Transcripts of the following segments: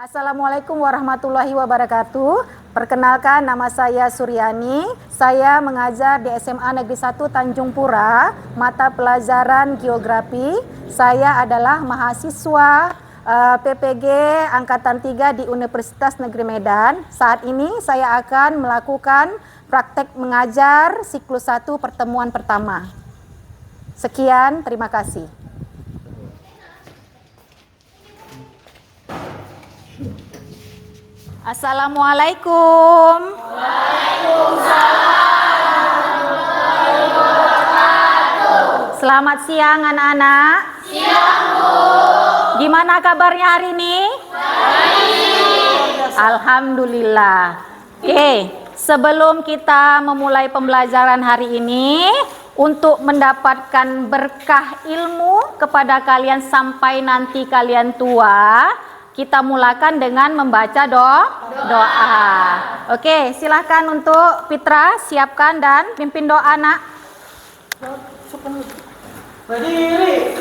Assalamualaikum warahmatullahi wabarakatuh. Perkenalkan, nama saya Suryani. Saya mengajar di SMA Negeri 1 Tanjung Pura, mata pelajaran geografi. Saya adalah mahasiswa PPG Angkatan 3 di Universitas Negeri Medan. Saat ini saya akan melakukan praktek mengajar siklus 1 pertemuan pertama. Sekian, terima kasih. Assalamualaikum. Waalaikumsalam. Selamat siang anak-anak. Siang, Bu. Gimana kabarnya hari ini? Baik. Alhamdulillah. Oke, sebelum kita memulai pembelajaran hari ini, untuk mendapatkan berkah ilmu kepada kalian sampai nanti kalian tua, kita mulakan dengan membaca doa. Oke, silahkan untuk Fitra siapkan dan pimpin doa, nak. Berdiri.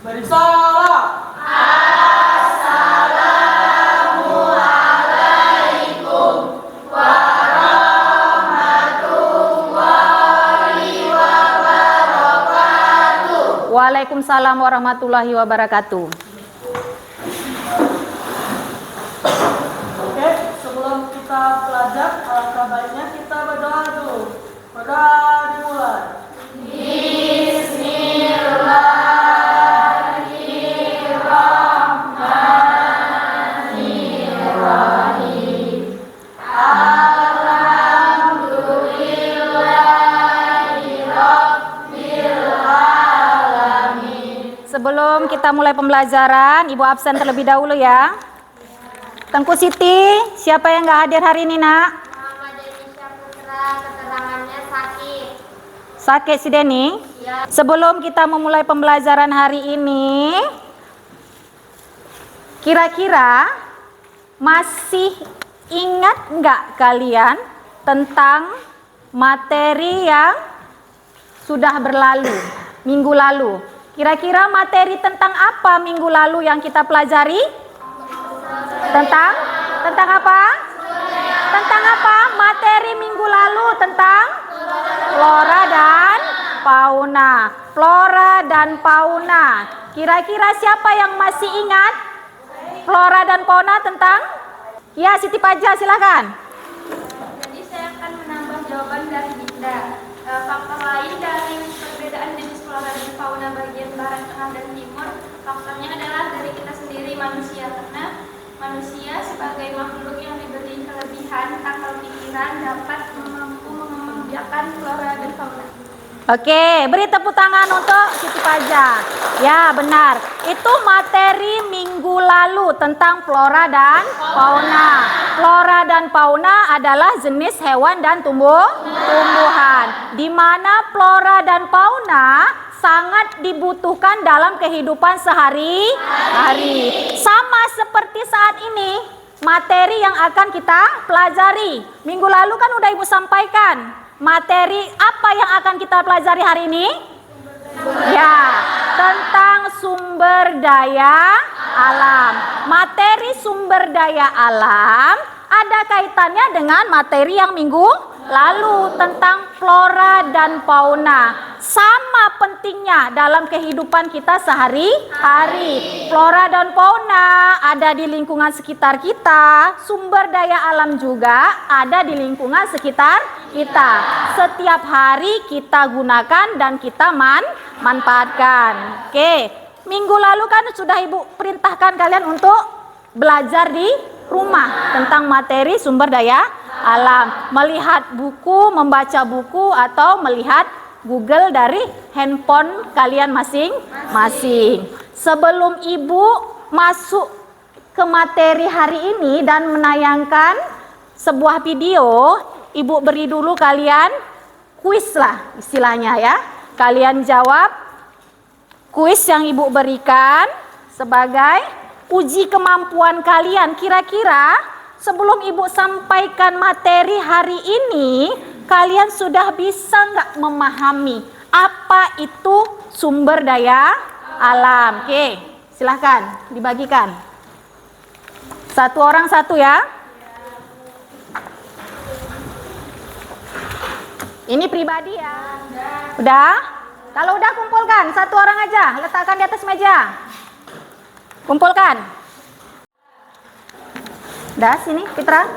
Beri salam. Assalamualaikum warahmatullahi wabarakatuh. Waalaikumsalam warahmatullahi wabarakatuh. Oke, sebelum kita belajar, alangkah baiknya kita berdoa dulu. Berdoa dimulai. Sebelum kita mulai pembelajaran, Ibu absen terlebih dahulu ya. Tengku Siti, siapa yang nggak hadir hari ini, nak? Muhammad Denisha Putra, keterangannya sakit. Sakit si Deni? Ya. Sebelum kita memulai pembelajaran hari ini, kira-kira masih ingat nggak kalian tentang materi yang sudah berlalu, minggu lalu? Kira-kira materi tentang apa minggu lalu yang kita pelajari? Tentang apa? Tentang apa? Materi minggu lalu tentang flora dan fauna. Flora dan fauna. Kira-kira siapa yang masih ingat flora dan fauna tentang? Ya, Siti Paja, silakan. Jadi saya akan menambah jawaban dari Dinda. Faktor lain dari perbedaan jenis flora dan fauna bagian barat, tengah, dan timur, faktornya adalah dari kita sendiri manusia, karena manusia sebagai makhluk yang diberi kelebihan akal pikiran dapat mampu mengembangbiakan flora dan fauna. Oke, beri tepuk tangan untuk Siti Paja. Ya, benar. Itu materi minggu lalu tentang flora dan fauna. Flora dan fauna adalah jenis hewan dan tumbuhan. Di mana flora dan fauna sangat dibutuhkan dalam kehidupan sehari-hari. Sama seperti saat ini, materi yang akan kita pelajari. Minggu lalu kan udah Ibu sampaikan. Materi apa yang akan kita pelajari hari ini? Ya, tentang sumber daya alam. Materi sumber daya alam ada kaitannya dengan materi yang minggu lalu tentang flora dan fauna. Sama pentingnya dalam kehidupan kita sehari-hari. Flora dan fauna ada di lingkungan sekitar kita. Sumber daya alam juga ada di lingkungan sekitar kita. Setiap hari kita gunakan dan kita manfaatkan. Oke, minggu lalu kan sudah Ibu perintahkan kalian untuk belajar di rumah tentang materi sumber daya alam, melihat buku, membaca buku, atau melihat Google dari handphone kalian masing-masing. Sebelum Ibu masuk ke materi hari ini dan menayangkan sebuah video, Ibu beri dulu kalian kuis lah istilahnya ya. Kalian jawab kuis yang Ibu berikan sebagai uji kemampuan kalian. Kira-kira sebelum Ibu sampaikan materi hari ini, kalian sudah bisa nggak memahami apa itu sumber daya alam. Oke, silahkan dibagikan. Satu orang satu ya. Ini pribadi ya. Udah? Kalau udah kumpulkan, satu orang aja, letakkan di atas meja. Kumpulkan. Udah, sini Fitra.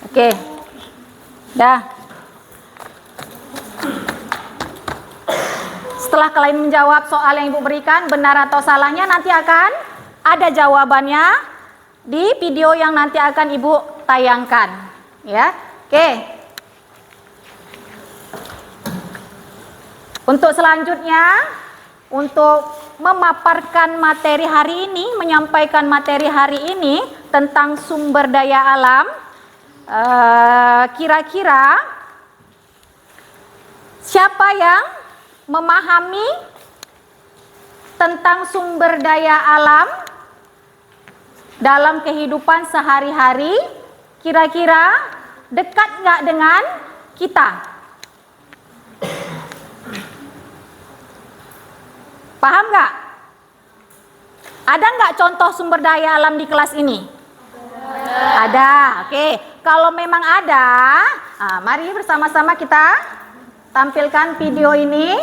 Oke. Dah. Setelah kalian menjawab soal yang Ibu berikan, benar atau salahnya nanti akan ada jawabannya di video yang nanti akan Ibu tayangkan. Ya. Oke. Untuk selanjutnya, untuk memaparkan materi hari ini, menyampaikan materi hari ini tentang sumber daya alam, kira-kira siapa yang memahami tentang sumber daya alam dalam kehidupan sehari-hari? Kira-kira dekat nggak dengan kita? Paham nggak? Ada nggak contoh sumber daya alam di kelas ini? Ada. Oke, kalau memang ada, mari bersama-sama kita tampilkan video ini.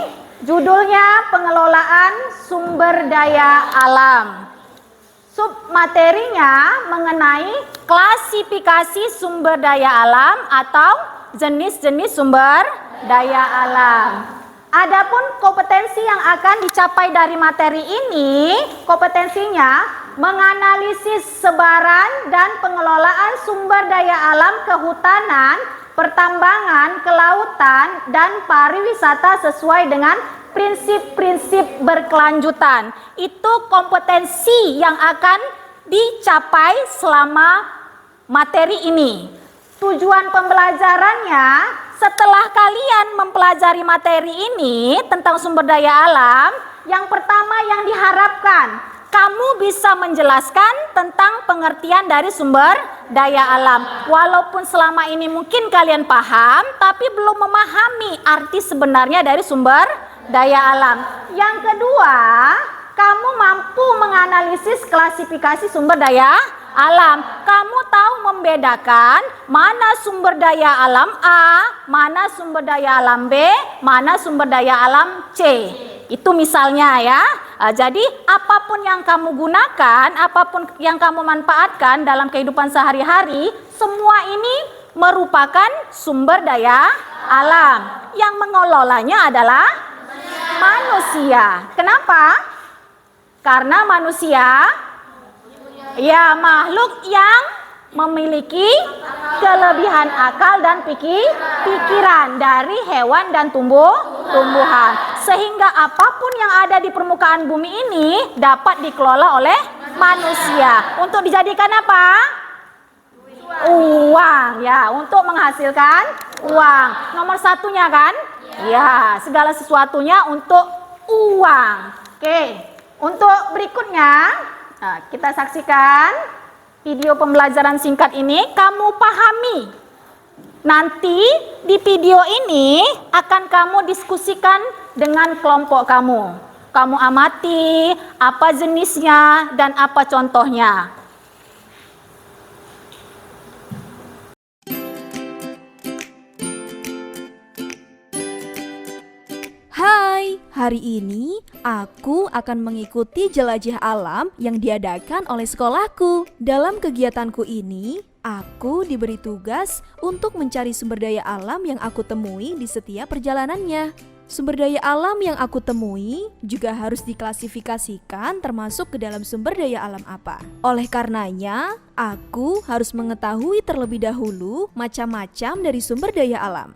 Judulnya pengelolaan sumber daya alam. Submaterinya mengenai klasifikasi sumber daya alam atau jenis-jenis sumber daya alam. Adapun kompetensi yang akan dicapai dari materi ini, kompetensinya menganalisis sebaran dan pengelolaan sumber daya alam kehutanan, pertambangan, kelautan, dan pariwisata sesuai dengan prinsip-prinsip berkelanjutan. Itu kompetensi yang akan dicapai selama materi ini. Tujuan pembelajarannya, setelah kalian mempelajari materi ini tentang sumber daya alam, yang pertama yang diharapkan, kamu bisa menjelaskan tentang pengertian dari sumber daya alam. Walaupun selama ini mungkin kalian paham, tapi belum memahami arti sebenarnya dari sumber daya alam. Yang kedua, kamu mampu menganalisis klasifikasi sumber daya alam. Kamu tahu membedakan mana sumber daya alam A, mana sumber daya alam B, mana sumber daya alam C. Itu misalnya ya. Jadi apapun yang kamu gunakan, apapun yang kamu manfaatkan dalam kehidupan sehari-hari, semua ini merupakan sumber daya alam. Yang mengelolanya adalah manusia. Kenapa? Karena manusia ya makhluk yang memiliki kelebihan akal dan pikiran dari hewan dan tumbuhan. Sehingga apapun yang ada di permukaan bumi ini dapat dikelola oleh manusia. Untuk dijadikan apa? Uang ya, untuk menghasilkan uang. Nomor satunya kan? Ya, segala sesuatunya untuk uang. Oke, untuk berikutnya kita saksikan video pembelajaran singkat ini. Kamu pahami. Nanti di video ini akan kamu diskusikan dengan kelompok kamu. Kamu amati apa jenisnya dan apa contohnya. Hai, hari ini aku akan mengikuti jelajah alam yang diadakan oleh sekolahku. Dalam kegiatanku ini, aku diberi tugas untuk mencari sumber daya alam yang aku temui di setiap perjalanannya. Sumber daya alam yang aku temui juga harus diklasifikasikan termasuk ke dalam sumber daya alam apa. Oleh karenanya, aku harus mengetahui terlebih dahulu macam-macam dari sumber daya alam.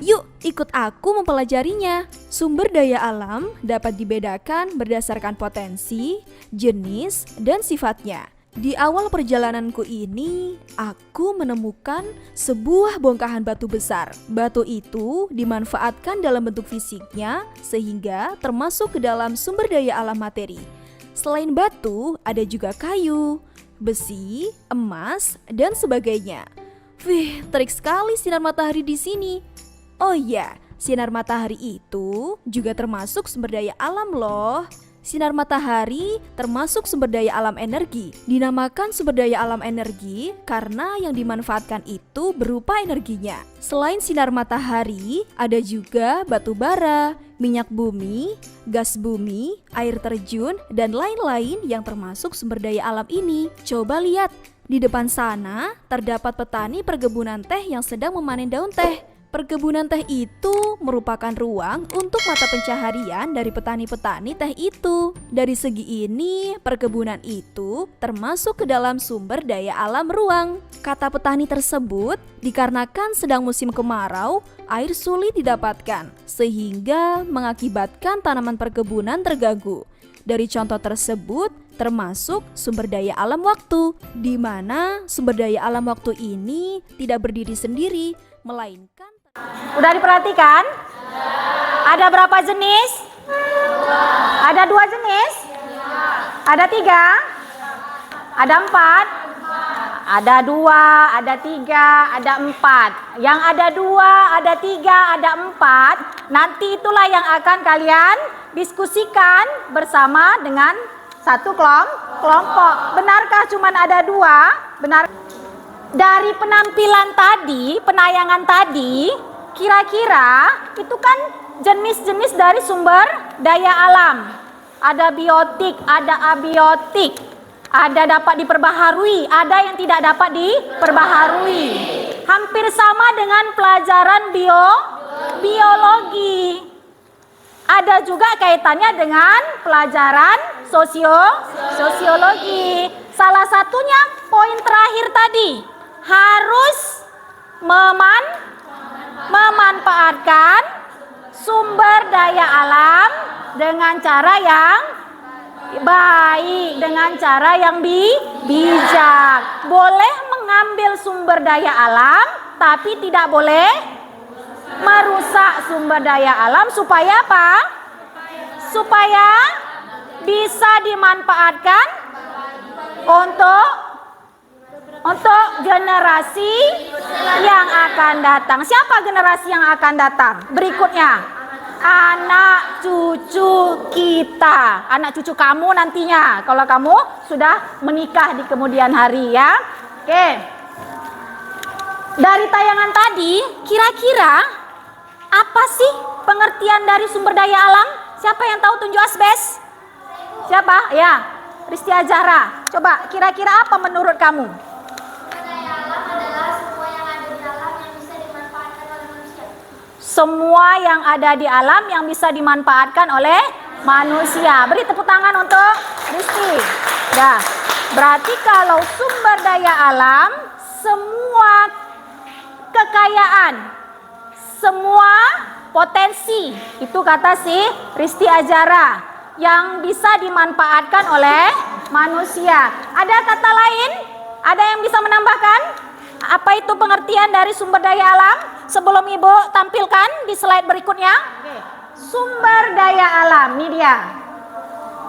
Yuk, ikut aku mempelajarinya. Sumber daya alam dapat dibedakan berdasarkan potensi, jenis, dan sifatnya. Di awal perjalananku ini, aku menemukan sebuah bongkahan batu besar. Batu itu dimanfaatkan dalam bentuk fisiknya sehingga termasuk ke dalam sumber daya alam materi. Selain batu, ada juga kayu, besi, emas, dan sebagainya. Wih, terik sekali sinar matahari di sini. Oh iya, sinar matahari itu juga termasuk sumber daya alam loh. Sinar matahari termasuk sumber daya alam energi. Dinamakan sumber daya alam energi karena yang dimanfaatkan itu berupa energinya. Selain sinar matahari, ada juga batu bara, minyak bumi, gas bumi, air terjun, dan lain-lain yang termasuk sumber daya alam ini. Coba lihat, di depan sana terdapat petani perkebunan teh yang sedang memanen daun teh. Perkebunan teh itu merupakan ruang untuk mata pencaharian dari petani-petani teh itu. Dari segi ini, perkebunan itu termasuk ke dalam sumber daya alam ruang. Kata petani tersebut dikarenakan sedang musim kemarau, air sulit didapatkan, sehingga mengakibatkan tanaman perkebunan terganggu. Dari contoh tersebut, termasuk sumber daya alam waktu, di mana sumber daya alam waktu ini tidak berdiri sendiri, melainkan Udah diperhatikan? Ada berapa jenis? Ada 2 jenis? Ada 3? Ada 4? Ada 2, ada 3, ada 4. Yang ada 2, ada 3, ada 4. Nanti itulah yang akan kalian diskusikan bersama dengan satu kelompok. Benarkah cuma ada 2? Benar. Dari penampilan tadi, penayangan tadi, kira-kira itu kan jenis-jenis dari sumber daya alam. Ada biotik, ada abiotik, ada dapat diperbaharui, ada yang tidak dapat diperbaharui. Hampir sama dengan pelajaran biologi. Ada juga kaitannya dengan pelajaran sosiologi. Salah satunya poin terakhir tadi, harus memanfaatkan sumber daya alam dengan cara yang baik, dengan cara yang bijak. Boleh mengambil sumber daya alam, tapi tidak boleh merusak sumber daya alam supaya apa? Supaya bisa dimanfaatkan untuk generasi yang akan datang. Siapa generasi yang akan datang? Berikutnya, anak cucu kita, anak cucu kamu nantinya kalau kamu sudah menikah di kemudian hari ya. Oke. Dari tayangan tadi, kira-kira apa sih pengertian dari sumber daya alam? Siapa yang tahu, tunjuk asbes? Siapa? Ya, Risti Ajara. Coba kira-kira apa menurut kamu? Daya alam adalah semua yang ada di alam yang bisa dimanfaatkan oleh manusia. Semua yang ada di alam yang bisa dimanfaatkan oleh manusia. Beri tepuk tangan untuk Risti. Dah. Berarti kalau sumber daya alam, semua kekayaan, semua potensi, itu kata si Risti Ajara, yang bisa dimanfaatkan oleh manusia. Ada kata lain? Ada yang bisa menambahkan? Apa itu pengertian dari sumber daya alam? Sebelum Ibu tampilkan di slide berikutnya. Sumber daya alam, ini dia.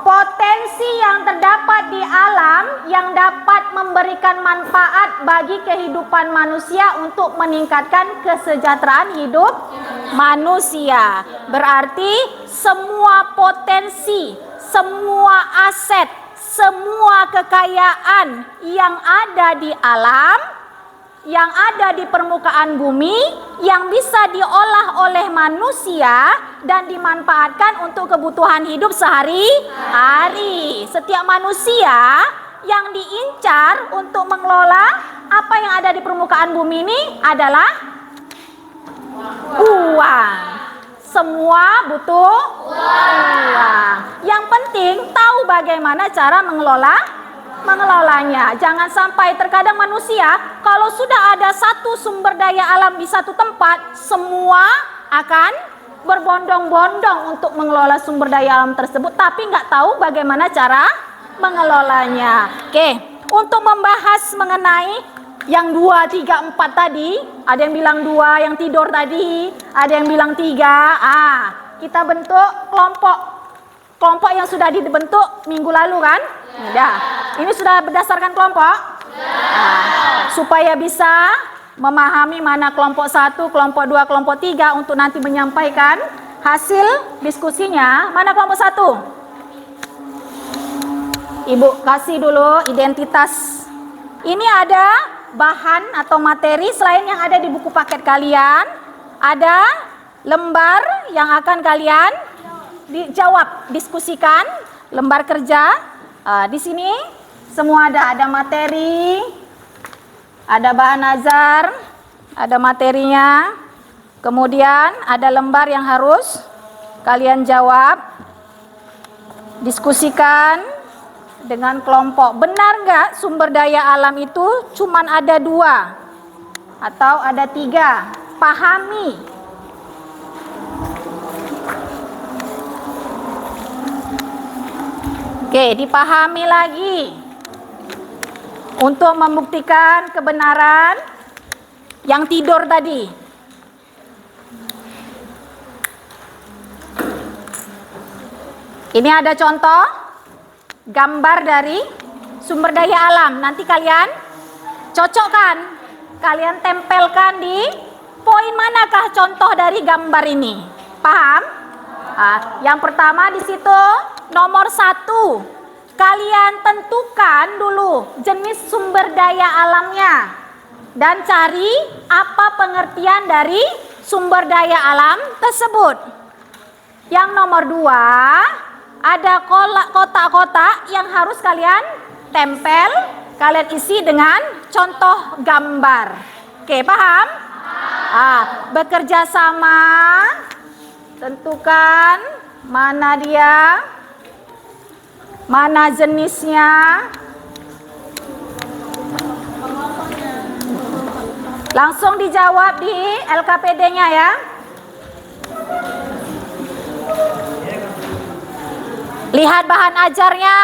Potensi yang terdapat di alam yang dapat memberikan manfaat bagi kehidupan manusia untuk meningkatkan kesejahteraan hidup manusia. Berarti semua potensi, semua aset, semua kekayaan yang ada di alam, yang ada di permukaan bumi, yang bisa diolah oleh manusia dan dimanfaatkan untuk kebutuhan hidup sehari-hari. Setiap manusia yang diincar untuk mengelola apa yang ada di permukaan bumi ini adalah uang. Semua butuh uang. Yang penting tahu bagaimana cara mengelolanya. Jangan sampai terkadang manusia kalau sudah ada satu sumber daya alam di satu tempat, semua akan berbondong-bondong untuk mengelola sumber daya alam tersebut, tapi nggak tahu bagaimana cara mengelolanya. Oke, untuk membahas mengenai yang 2, 3, 4 tadi, ada yang bilang 2 yang tidur tadi, ada yang bilang 3. Kita bentuk kelompok yang sudah dibentuk minggu lalu kan? Ini sudah berdasarkan kelompok? Supaya bisa memahami mana kelompok 1, kelompok 2, kelompok 3 untuk nanti menyampaikan hasil diskusinya. Mana kelompok 1? Ibu kasih dulu identitas. Ini ada bahan atau materi selain yang ada di buku paket kalian. Ada lembar yang akan kalian dijawab, diskusikan, lembar kerja. Di sini semua ada materi, ada bahan ajar, ada materinya. Kemudian ada lembar yang harus kalian jawab, diskusikan dengan kelompok. Benar nggak sumber daya alam itu cuman ada 2 atau ada 3? Pahami. Oke, dipahami lagi untuk membuktikan kebenaran yang tidur tadi. Ini ada contoh gambar dari sumber daya alam. Nanti kalian cocokkan, kalian tempelkan di poin manakah contoh dari gambar ini. Paham? Yang pertama di situ nomor 1, kalian tentukan dulu jenis sumber daya alamnya dan cari apa pengertian dari sumber daya alam tersebut. Yang nomor 2, ada kotak-kotak yang harus kalian tempel, kalian isi dengan contoh gambar. Oke, paham? Bekerja sama, tentukan mana dia, mana jenisnya. Langsung dijawab di LKPD-nya ya. Lihat bahan ajarnya,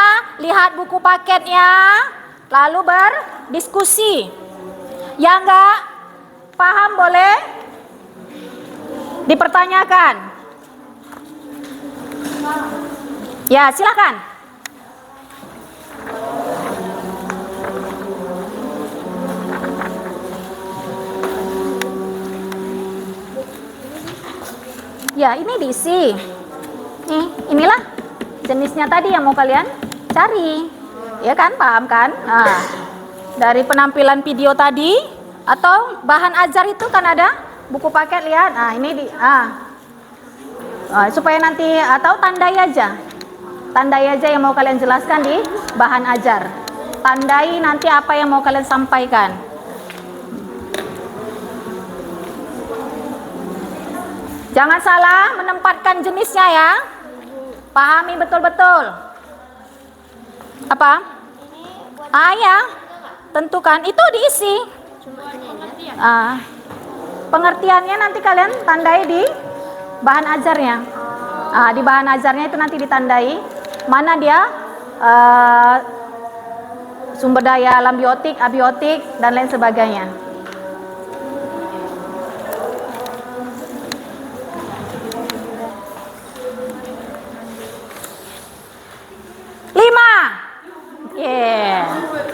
lihat buku paketnya, lalu berdiskusi. Yang enggak paham boleh dipertanyakan. Ya, silakan. Ya, ini diisi. Inilah jenisnya tadi yang mau kalian cari. Ya kan, paham kan? Dari penampilan video tadi atau bahan ajar itu kan ada buku paket, lihat. Ini supaya nanti atau tandai aja. Tandai aja yang mau kalian jelaskan di bahan ajar. Tandai nanti apa yang mau kalian sampaikan. Jangan salah menempatkan jenisnya ya. Pahami betul-betul. Apa? Ya, tentukan. Itu diisi. Pengertiannya nanti kalian tandai di bahan ajarnya. Di bahan ajarnya itu nanti ditandai mana dia sumber daya alam biotik, abiotik, dan lain sebagainya.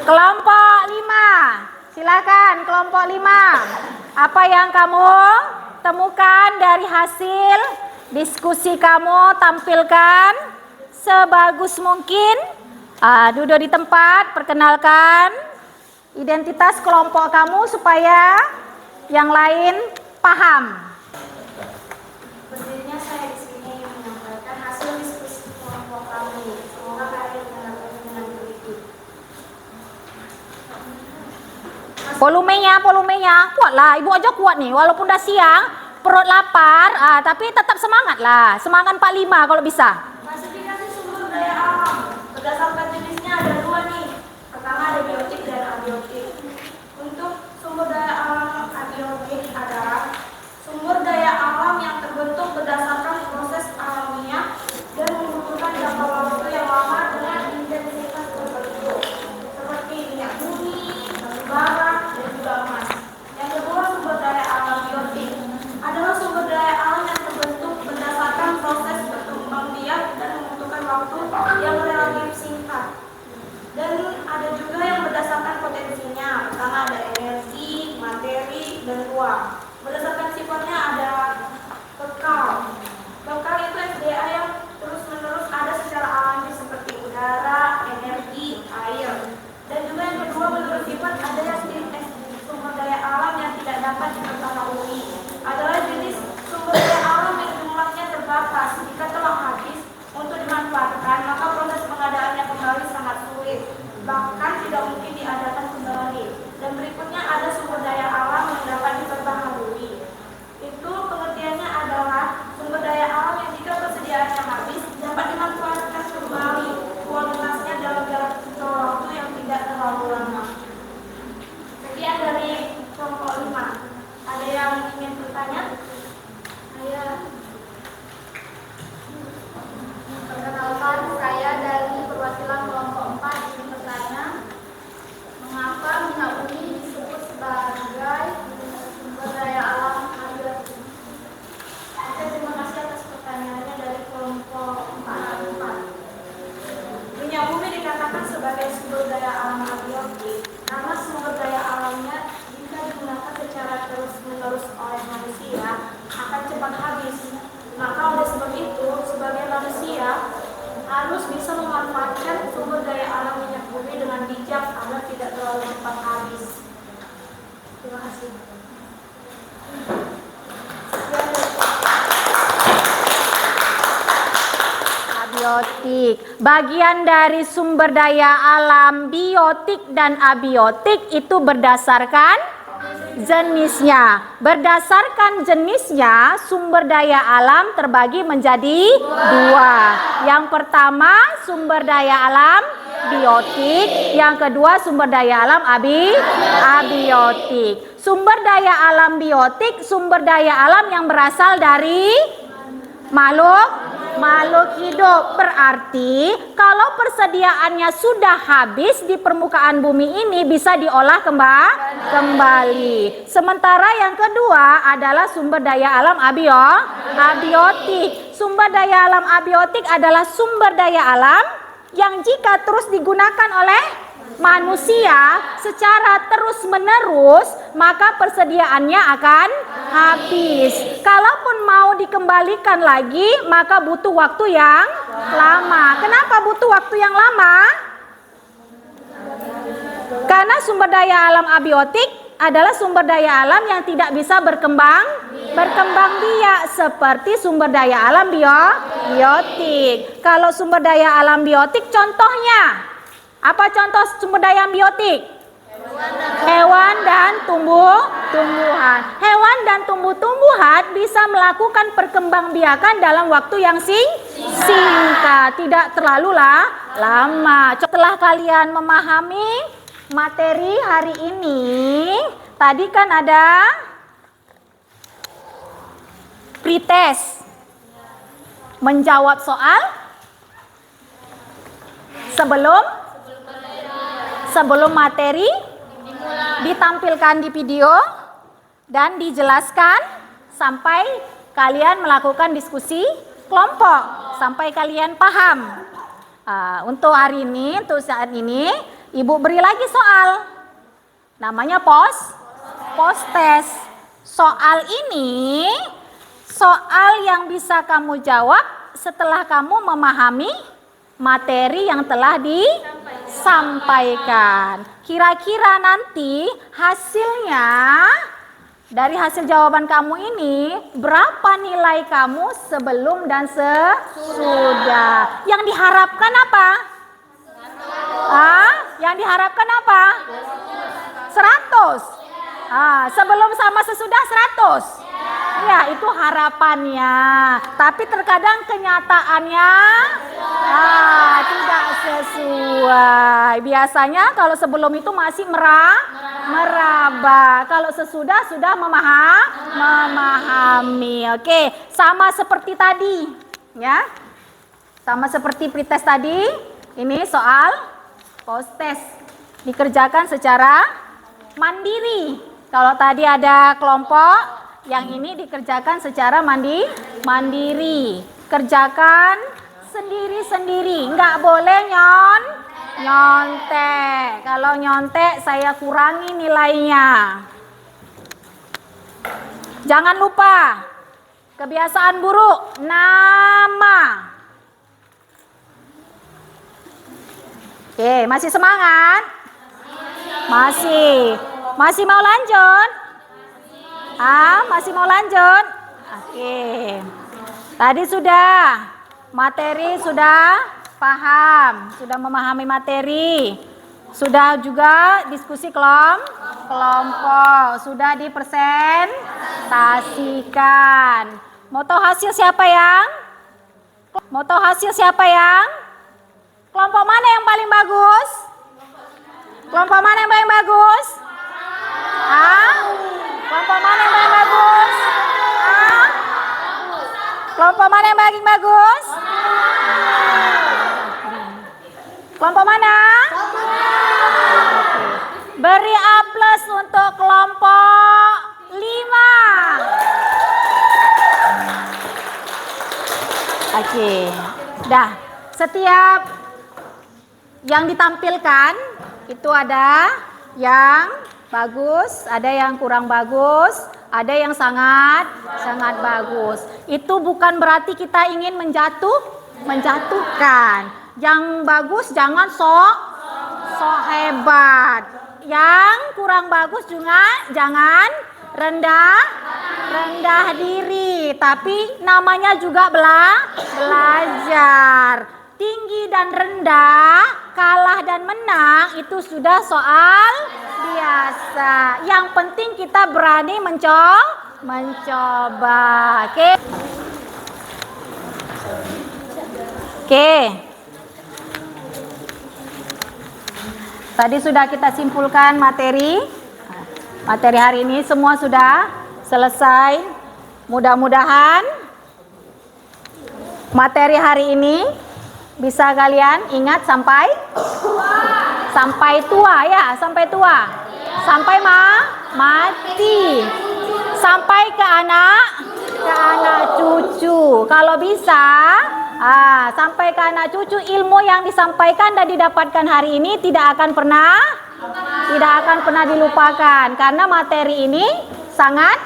Kelompok 5, silakan kelompok 5. Apa yang kamu temukan dari hasil diskusi kamu, tampilkan sebagus mungkin. Duduk di tempat, perkenalkan identitas kelompok kamu supaya yang lain paham. Berdirinya saya di sini menyampaikan hasil diskusi kelompok kami. Semoga kalian menanggapi dengan begitu. Volumenya kuatlah, ibu aja kuat nih, walaupun udah siang, perut lapar, tapi tetap semangat lah, semangat 45 kalau bisa. Klasifikasi sumber daya alam berdasarkan jenisnya ada 2 nih. Pertama ada biotik dan abiotik. Untuk sumber daya alam abiotik adalah sumber daya alam yang terbentuk berdasarkan proses alamiah dan membutuhkan jangka waktu yang lama dengan intensitas tertentu, seperti minyak bumi, batu bara, dan juga emas. Yang kedua, sumber daya alam biotik adalah sumber daya alam yang terbentuk berdasarkan proses berkembang biak dan membutuhkan waktu yang relatif singkat, Biotik. Bagian dari sumber daya alam biotik dan abiotik itu berdasarkan jenisnya. Berdasarkan jenisnya, sumber daya alam terbagi menjadi dua. Yang pertama, sumber daya alam biotik. Yang kedua, sumber daya alam abiotik. Sumber daya alam biotik, sumber daya alam yang berasal dari makhluk hidup. Berarti kalau persediaannya sudah habis di permukaan bumi ini bisa diolah kembali. Sementara yang kedua adalah sumber daya alam abiotik. Sumber daya alam abiotik adalah sumber daya alam yang jika terus digunakan oleh manusia secara terus-menerus, maka persediaannya akan habis. Kalaupun mau dikembalikan lagi, maka butuh waktu yang lama. Kenapa butuh waktu yang lama? Karena sumber daya alam abiotik adalah sumber daya alam yang tidak bisa berkembang biak seperti sumber daya alam biotik. Kalau sumber daya alam biotik contohnya, apa contoh sumber daya biotik? Hewan dan tumbuhan. Hewan dan tumbuh-tumbuhan bisa melakukan perkembangbiakan dalam waktu yang singkat, tidak terlalu lama. Setelah kalian memahami materi hari ini, tadi kan ada pretest, menjawab soal sebelum materi ditampilkan di video dan dijelaskan sampai kalian melakukan diskusi kelompok sampai kalian paham. Untuk hari ini, untuk saat ini, Ibu beri lagi soal. Namanya post-test. Soal ini soal yang bisa kamu jawab setelah kamu memahami materi yang telah disampaikan. Kira-kira nanti hasilnya dari hasil jawaban kamu ini, berapa nilai kamu sebelum dan sesudah? Yang diharapkan apa? Yang diharapkan apa? 100. Sebelum sama sesudah 100. Ya, itu harapannya. Tapi terkadang kenyataannya tidak sesuai. Biasanya kalau sebelum itu masih meraba. Kalau sesudah sudah memahami. Oke, sama seperti tadi, ya. Sama seperti pretest tadi, ini soal post-test dikerjakan secara mandiri. Kalau tadi ada kelompok, yang ini dikerjakan secara mandiri. Kerjakan sendiri-sendiri. Nggak boleh nyontek. Kalau nyontek saya kurangi nilainya. Jangan lupa kebiasaan buruk, nama. Oke, masih semangat? Masih mau lanjut? Masih mau lanjut? Oke. Tadi sudah materi, sudah paham, sudah memahami materi, sudah juga diskusi kelompok, sudah dipresentasikan. Mau tahu hasil siapa yang? Kelompok mana yang paling bagus? Kelompok mana yang paling bagus? Kelompok mana yang paling bagus? Kelompok mana yang paling bagus? Kelompok mana? Beri A+ untuk kelompok 5. Oke. Dah, setiap yang ditampilkan itu ada yang bagus, ada yang kurang bagus, ada yang sangat bagus. Itu bukan berarti kita ingin menjatuhkan. Yang bagus jangan sok hebat. Yang kurang bagus juga jangan rendah rendah diri, tapi namanya juga belajar. Tinggi dan rendah, kalah dan menang itu sudah soal biasa. Yang penting kita berani mencoba. Oke. Tadi sudah kita simpulkan materi hari ini, semua sudah selesai. Mudah-mudahan materi hari ini bisa kalian ingat sampai tua ya, sampai tua. Sampai mati. Sampai ke anak cucu. Kalau bisa sampai ke anak cucu, ilmu yang disampaikan dan didapatkan hari ini tidak akan pernah dilupakan, karena materi ini sangat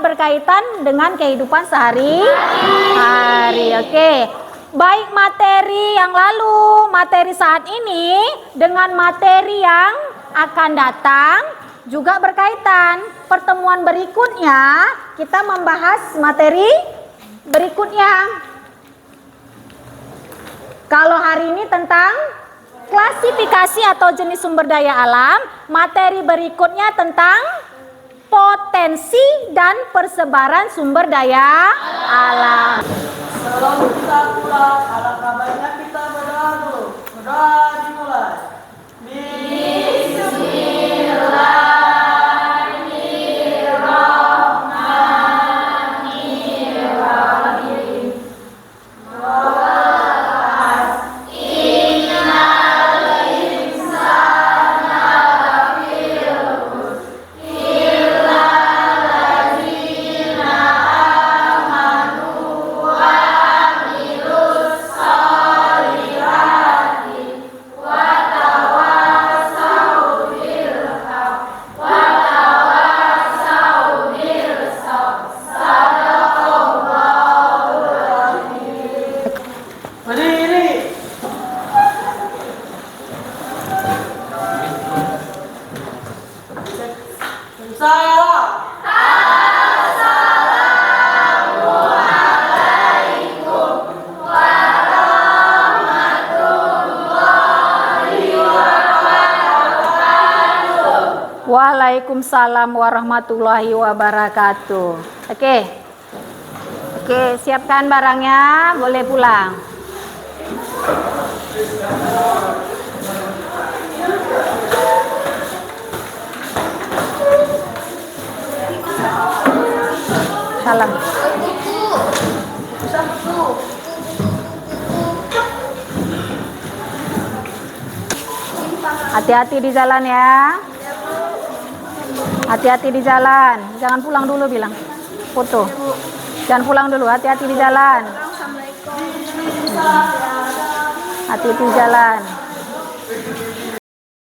berkaitan dengan kehidupan sehari-hari. Oke. Baik materi yang lalu, materi saat ini dengan materi yang akan datang juga berkaitan. Pertemuan berikutnya kita membahas materi berikutnya. Kalau hari ini tentang klasifikasi atau jenis sumber daya alam, materi berikutnya tentang potensi dan persebaran sumber daya alam. Sebelum kita pulang, alangkah baiknya kita berdoa dulu. Berdoa dimulai. Berdiri. Salam. Waalaikumsalam warahmatullahi wabarakatuh. Oke, siapkan barangnya, boleh pulang. Salam. Hati-hati di jalan ya. Hati-hati di jalan. Jangan pulang dulu bilang. Foto. Jangan pulang dulu, hati-hati di jalan. Hati-hati di jalan.